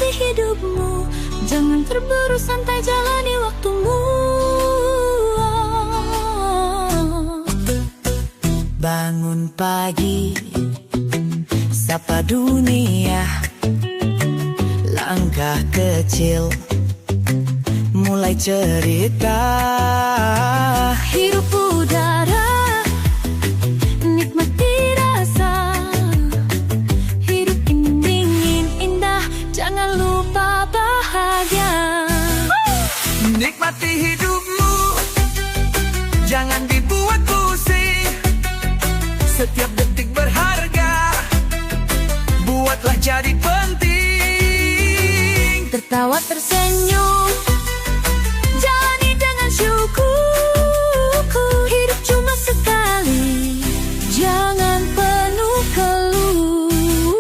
nikmati hidupmu, jangan terburu, santai jalani waktumu. Bangun pagi, sapa dunia, langkah kecil, mulai cerita. Hirup udara, nikmati rasa, hidup ini dingin indah, jangan lupa bahagia. Nikmati hidupmu, jangan dibuat pusing. Setiap detik berharga, buatlah jadi penting. Tertawa tersenyum, jalani dengan syukur. Hidup cuma sekali, jangan penuh keluh.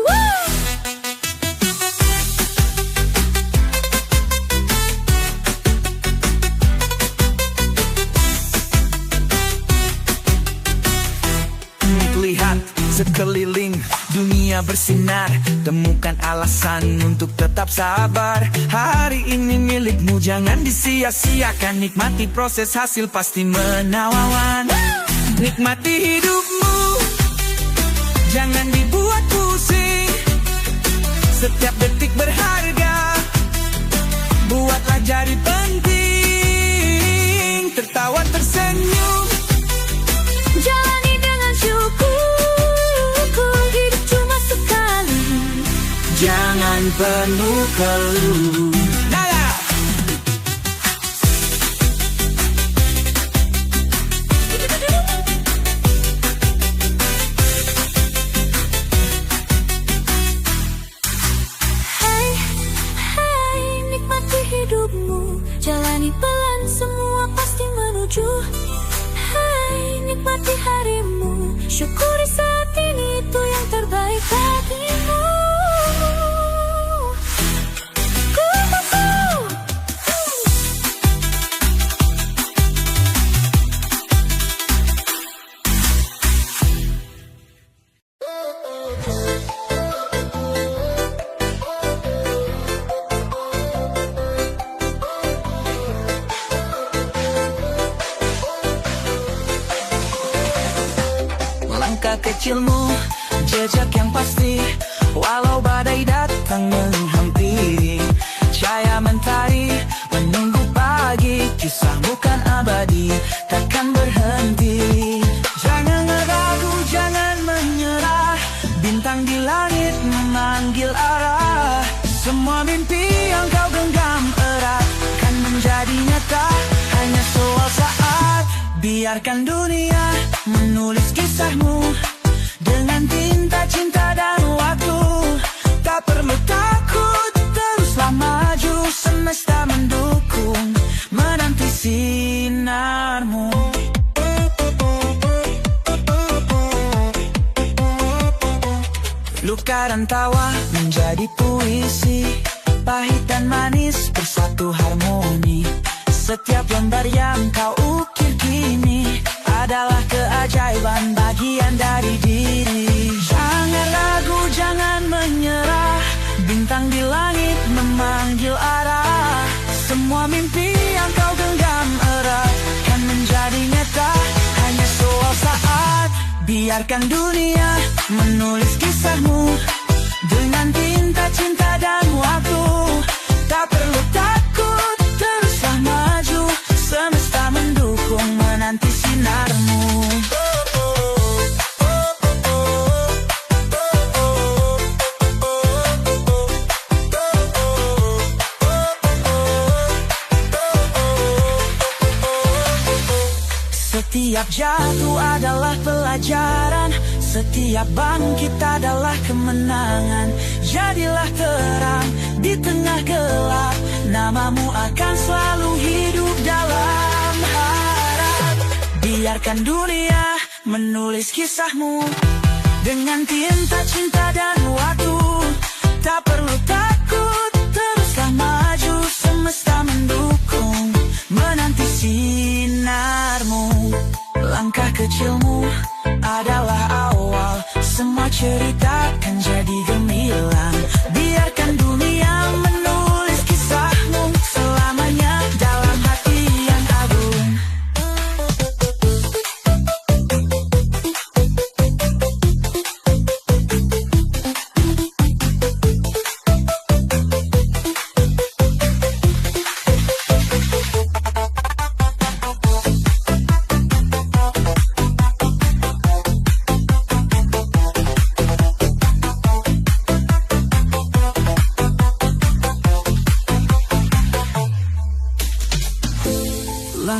Lihat sekeliling, dunia bersinar, temukan alasan untuk tetap sabar. Hari ini milikmu, jangan disia-siakan. Nikmati proses, hasil pasti menawan. Nikmati hidupmu, jangan dibuat pusing. Setiap detik berharga, buatlah jadi penting. Tertawa tersenyum, Jalani dengan syukur. Hidup cuma sekali, jangan penuh keluh. Nada. Hey, hey, nikmati hidupmu, jalani pelan, semua pasti menuju. Hey, nikmati harimu, syukuri saat ini, itu yang terbaik bagimu. Langkah kecilmu, jejak yang pasti, walau badai datang menghampiri. Cahaya mentari menunggu pagi, kisahmu kan abadi, takkan berhenti. Jangan ragu, jangan menyerah, bintang di langit memanggil arah. Semua mimpi yang kau genggam erat kan menjadi nyata, hanya soal saat. Biarkan dunia menulis kisahmu dengan tinta cinta dan waktu. Tak perlu takut, teruslah maju, semesta mendukung, menanti sinarmu. Luka dan tawa menjadi puisi, pahit dan manis bersatu harmoni. Setiap lembar yang kau ukir kini adalah keajaiban, bagian dari diri. Jangan ragu, jangan menyerah, bintang di langit memanggil arah. Semua mimpi yang kau genggam erat kan menjadi nyata, hanya soal saat. Biarkan dunia menulis kisahmu dengan tinta cinta dan waktu. Tak perlu takut, teruslah maju, semesta mendukung, menanti sinarmu. Setiap jatuh adalah pelajaran, setiap bangkit adalah kemenangan. Jadilah terang di tengah gelap, namamu akan selalu hidup dalam harap. Biarkan dunia menulis kisahmu dengan tinta cinta dan waktu. Tak perlu takut, teruslah maju, semesta mendukung, menanti sinarmu. Langkah kecilmu adalah awal, semua cerita kan jadi gemilang. Biarkan dunia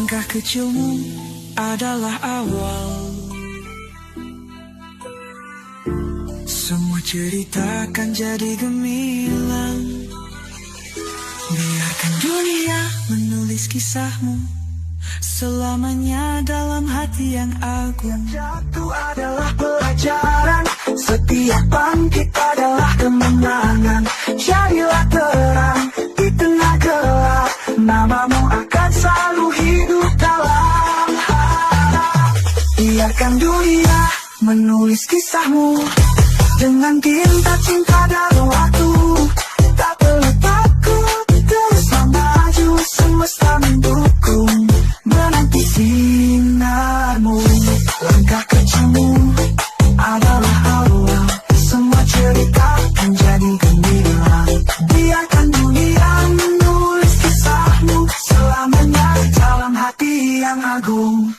Langkah kecilmu adalah awal. Semua cerita akan jadi gemilang. Biarkan dunia menulis kisahmu selamanya dalam hati yang agung. Jatuh adalah pelajaran, setiap bangkit adalah kemenangan. Jadilah terang di tengah gelap, namamu akan selalu hidup dalam harap. Biarkan dunia menulis kisahmu dengan tinta cinta dan waktu. Tak perlu takut, teruslah maju, semesta mendukung, menanti sinarmu. Langkah kecilmu adalah awal, semua cerita akan jadi gemilang. Biarkan dunia menulis kisahmu selamanya dalam hati yang agung.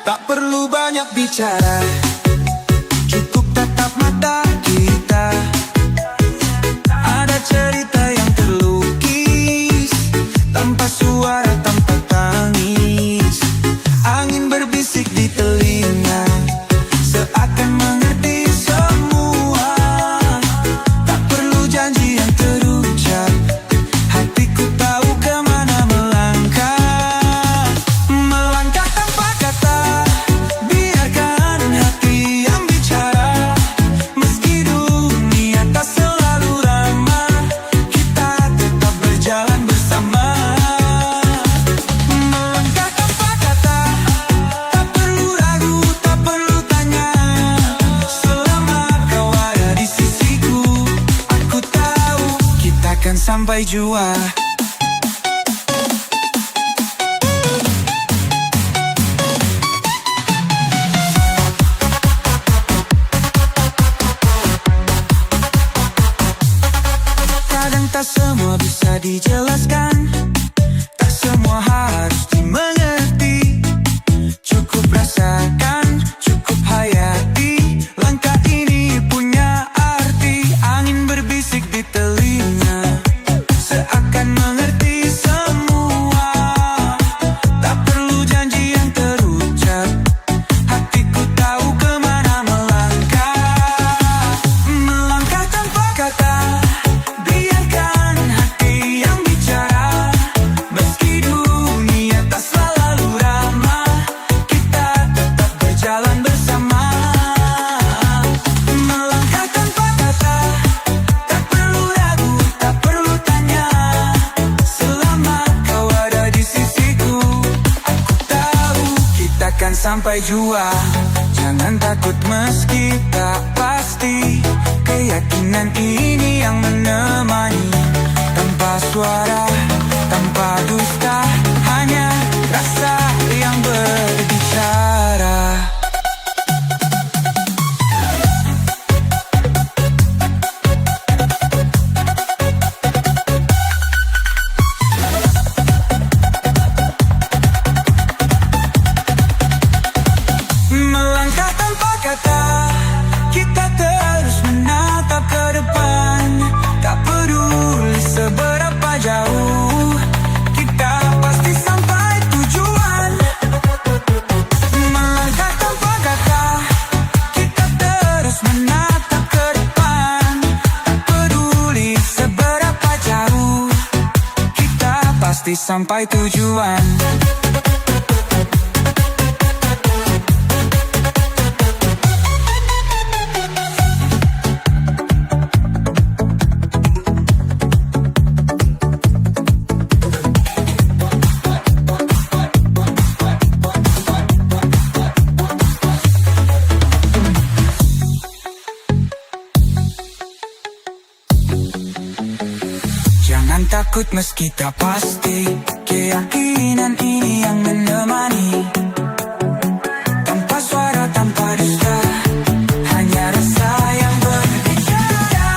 Tak perlu banyak bicara, cukup tatap mata kita. Ada cerita yang terlukis, tanpa suara, tanpa tangis. Angin berbisik di telinga, seakan mengerti semua. Tak perlu janji yang terucap, hatiku tahu kemana melangkah. Melangkah tanpa kata, biarkan hati yang bicara. Meski dunia tak selalu ramah, kita tetap berjalan bersama. Melangkah tanpa kata, tak perlu ragu, tak perlu tanya. Selama kau ada di sisiku, aku tahu kita akan sampai jua. Kadang tak semua bisa dijelaskan, tak semua harus dimengerti. Cukup rasakan, cukup hayati, langkah ini punya arti. Angin berbisik di telinga, seakan mengerti semua. Tak perlu janji yang terucap, hatiku tahu kemana melangkah. Melangkah tanpa kata, biarkan hati yang bicara. Meski dunia tak selalu ramah, kita tetap berjalan bersama. Melangkah tanpa kata, tak perlu ragu, tak perlu tanya. Selama kau ada di sisiku, aku tahu kita akan sampai jua. Jangan takut meski tak pasti, keyakinan ini yang menemani. Tanpa suara, tanpa dusta, hanya rasa yang berbicara. Melangkah tanpa kata, kita terus menatap ke depan. Tak peduli seberapa jauh, kita pasti sampai tujuan. Melangkah tanpa kata, kita terus menatap ke depan. Tak peduli seberapa jauh, kita pasti sampai tujuan. Jangan takut meski tak pasti, keyakinan ini yang menemani. Tanpa suara, tanpa dusta, hanya rasa yang berbicara.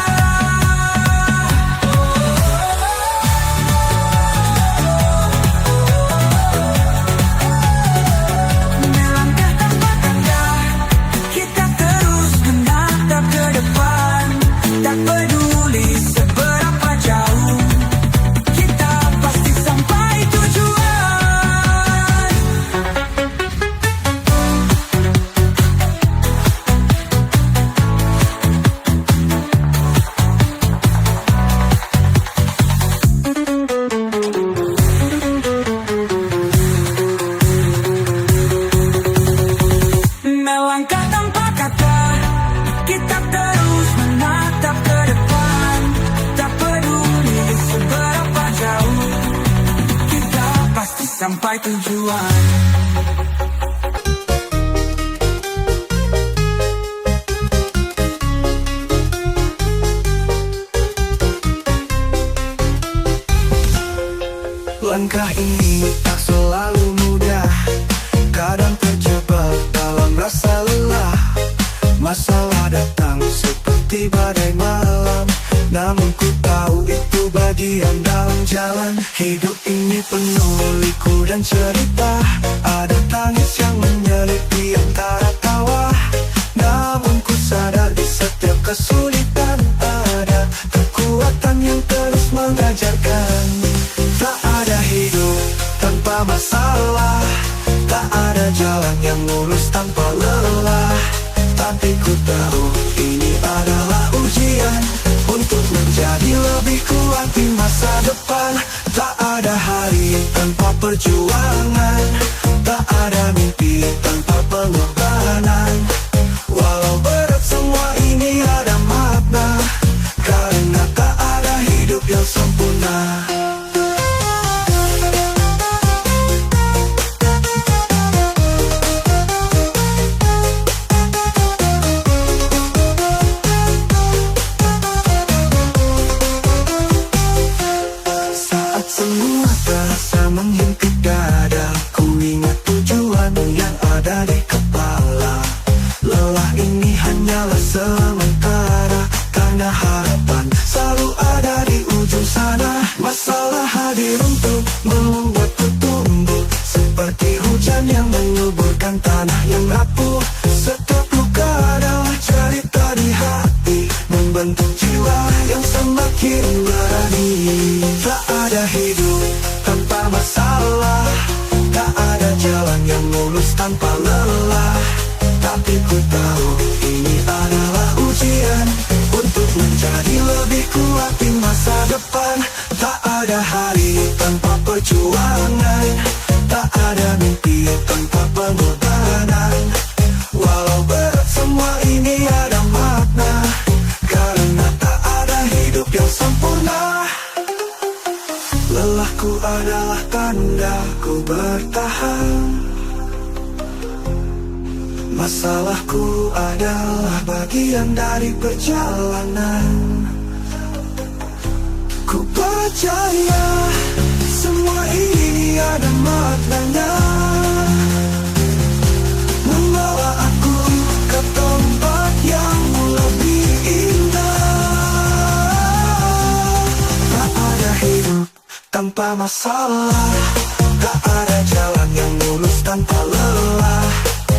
sampai tujuan. Langkah ini tak selalu mudah, kadang terjebak dalam rasa lelah. Masalah datang seperti badai malam, namun ku tahu itu bagian dalam jalan. Hidup ini penuh liku dan cerita, ada tangis yang menyelip di antara tawa. Namun ku sadar di setiap kesulitan ada kekuatan yang terus mengajarkan. Tak ada hidup tanpa masalah, tak ada jalan yang lurus tanpa lelah. Tapi ku tahu ini adalah ujian untuk menjadi lebih kuat di masa depan. Tak ada hari tanpa perjuangan, tak ada mimpi tanpa pengorbanan. Walau berat semua ini ada makna, karena tak ada hidup yang sempurna. Semua terasa menghimpit dada, ku ingat tujuan yang ada di kepala. Lelah ini hanyalah sementara, karena harapan selalu ada di ujung sana. Masalah hadir untuk membuatku tumbuh, seperti hujan yang menyuburkan tanah yang rapuh. Setiap luka adalah cerita di hati, membentuk jiwa yang semakin berani. Tak ada hidup tanpa masalah, tak ada jalan yang lurus tanpa lelah. Tapi ku tahu ini adalah ujian untuk menjadi lebih kuat di masa depan. Tak ada hari tanpa perjuangan, tak ada mimpi tanpa pengorbanan. Walau berat semua ini ada makna, karena tak ada hidup yang sempurna. Lelahku adalah tanda ku bertahan, masalahku adalah bagian dari perjalanan. Ku percaya semua ini ada maknanya, membawa aku ke tempat yang lebih indah. Tak ada hidup tanpa masalah, tak ada jalan yang lurus tanpa lelah.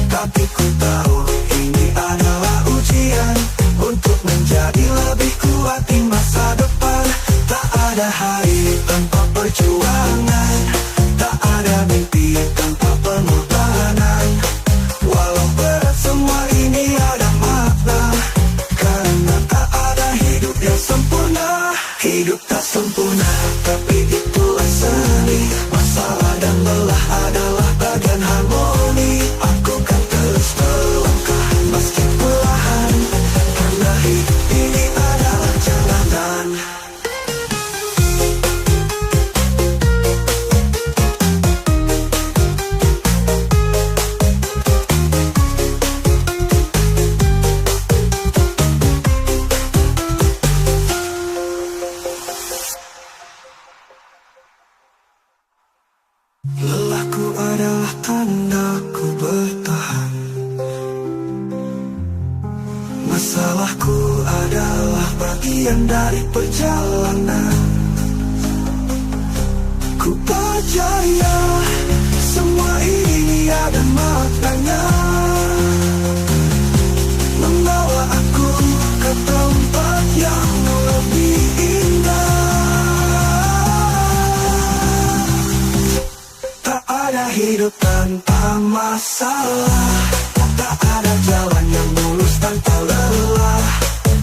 Tapi ku tahu ini adalah ujian untuk menjadi lebih kuat di masa depan. Tak ada hari tanpa perjuangan, tak ada mimpi tanpa pengorbanan. Walau berat semua ini ada makna, karena tak ada hidup yang sempurna. Hidup tak sempurna, tapi itulah seni. Masalah dan lelah adalah bagian harmoni. Aku kan terus melangkah meski perlahan, karena hidup ini adalah jalanan. Lelahku adalah tanda ku bertahan, masalahku adalah bagian dari perjalanan. Ku percaya semua ini ada maknanya, membawa aku ke tempat yang lebih indah. Tak ada hidup tanpa masalah, tak ada jalan yang lurus tanpa lelah.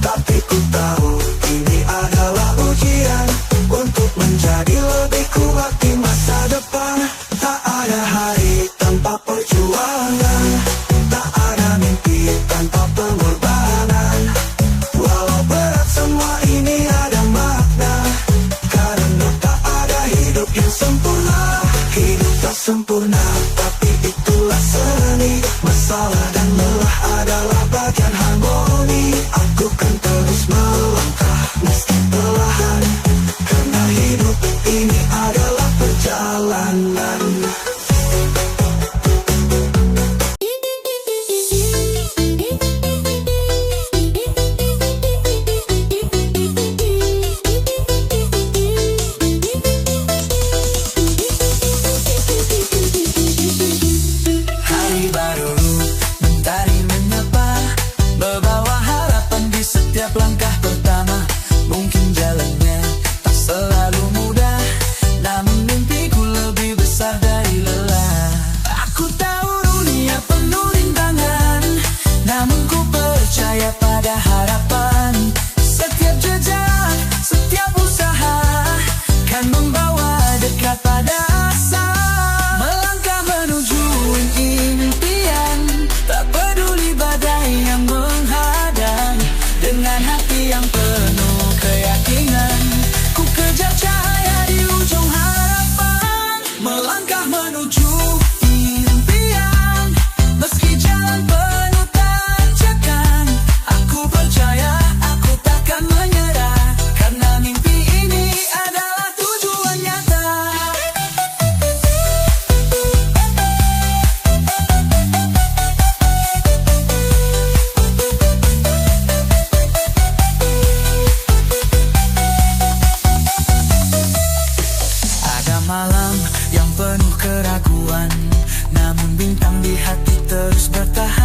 Tapi ku tahu ini adalah ujian untuk menjadi lebih kuat di masa depan. Tak ada hari tanpa perjuangan, tak ada mimpi tanpa pengorbanan. Walau berat semua ini ada makna, karena tak ada hidup yang sempurna. Hidup tak hati terus bertahan.